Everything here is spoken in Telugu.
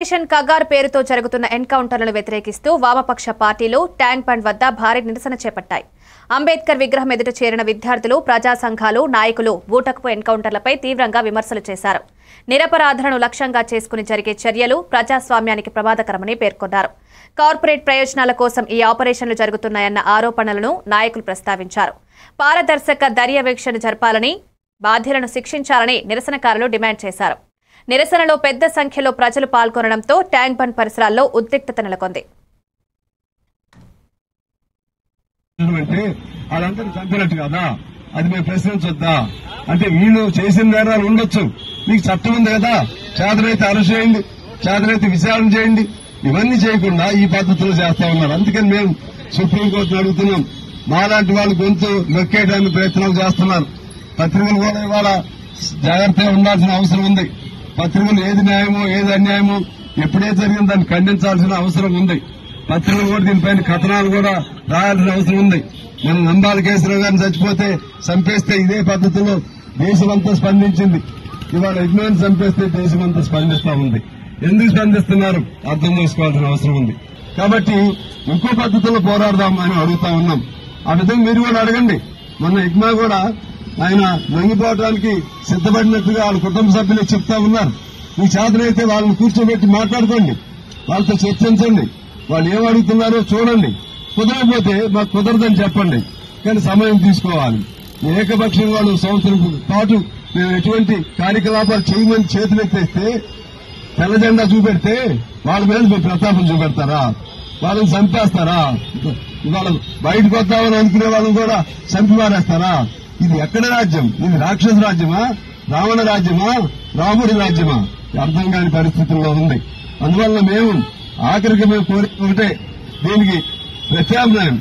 ఆపరేషన్ కగార్ పేరుతో జరుగుతున్న ఎన్కౌంటర్లను వ్యతిరేకిస్తూ వామపక్ష పార్టీలు ట్యాంక్ బండ్ వద్ద భారీ నిరసన చేపట్టాయి. అంబేద్కర్ విగ్రహం ఎదుట చేరిన విద్యార్థులు, ప్రజా సంఘాలు, నాయకులు బూటకపు ఎన్కౌంటర్లపై తీవ్రంగా విమర్శలు చేశారు. నిరపరాధులను లక్ష్యంగా చేసుకుని జరిగే చర్యలు ప్రజాస్వామ్యానికి ప్రమాదకరమని పేర్కొన్నారు. కార్పొరేట్ ప్రయోజనాల కోసం ఈ ఆపరేషన్లు జరుగుతున్నాయన్న ఆరోపణలను నాయకులు ప్రస్తావించారు. పారదర్శక దర్యావేక్షణ జరపాలని, బాధ్యులను శిక్షించాలని నిరసనకారులు డిమాండ్ చేశారు. నిరసనలో పెద్ద సంఖ్యలో ప్రజలు పాల్గొనడంతో ట్యాంక్ బండ్ పరిసరాల్లో ఉద్రిక్తత నెలకొంది. అది మేము ప్రశ్నించొద్దా అంటే వీళ్ళు చేసిన నేరాలు ఉండొచ్చు, మీకు చట్టం ఉంది కదా, చేతనైతే అరెస్ట్ చేయండి, చేతనైతే విచారణ చేయండి. ఇవన్నీ చేయకుండా ఈ పద్ధతులు చేస్తా ఉన్నారు. అందుకని మేము సుప్రీంకోర్టును అడుగుతున్నాం. మాలాంటి వాళ్ళు గొంతు నొక్కేయడానికి ప్రయత్నాలు చేస్తున్నారు. పత్రికలు కూడా ఇవాళ జాగ్రత్తగా ఉండాల్సిన అవసరం ఉంది. పత్రికలు ఏది న్యాయమో ఏది అన్యాయమో ఎప్పుడే జరిగిందో దాన్ని ఖండించాల్సిన అవసరం ఉంది. పత్రికలు కూడా దీనిపైన కథనాలు కూడా రాయాల్సిన అవసరం ఉంది. మనం నంబాల కేసరావు గారిని చచ్చిపోతే చంపేస్తే ఇదే పద్ధతిలో దేశమంతా స్పందించింది. ఇవాళ యజ్ఞాన్ని చంపేస్తే దేశమంతా స్పందిస్తా ఉంది. ఎందుకు స్పందిస్తున్నారు అర్థం చేసుకోవాల్సిన అవసరం ఉంది. కాబట్టి ఇంకో పద్ధతిలో పోరాడదాం అని అడుగుతా ఉన్నాం. ఆ విధంగా మీరు కూడా అడగండి. మొన్న యజ్ఞ కూడా ఆయన లొంగిపోవడానికి సిద్దపడినట్టుగా వాళ్ళ కుటుంబ సభ్యులు చెప్తా ఉన్నారు. మీ చేతనైతే వాళ్ళని కూర్చోబెట్టి మాట్లాడుకోండి, వాళ్ళతో చర్చించండి, వాళ్ళు ఏం అడుగుతున్నారో చూడండి. కుదరకపోతే మాకు కుదరదని చెప్పండి, కానీ సమయం తీసుకోవాలి. ఏకపక్షంగా వాళ్ళు సంవత్సరం పాటు మేము ఎటువంటి కార్యకలాపాలు చేయమని చేతులెత్తేస్తే, తెల్ల జెండా చూపెడితే వాళ్ళ మీద మీరు ప్రతాపం చూపెడతారా? వాళ్ళని చంపేస్తారా? ఇవాళ బయటకు వద్దామని అనుకునే వాళ్ళని కూడా చంపి మారేస్తారా? ఇది ఎక్కడ రాజ్యం? ఇది రాక్షస రాజ్యమా, రావణ రాజ్యమా, రాముడి రాజ్యమా? అర్థం కాని పరిస్థితుల్లో ఉంది. అందువల్ల మేము ఆఖరికి మేము కోరిక ఒకటే, దీనికి ప్రత్యామ్నాయం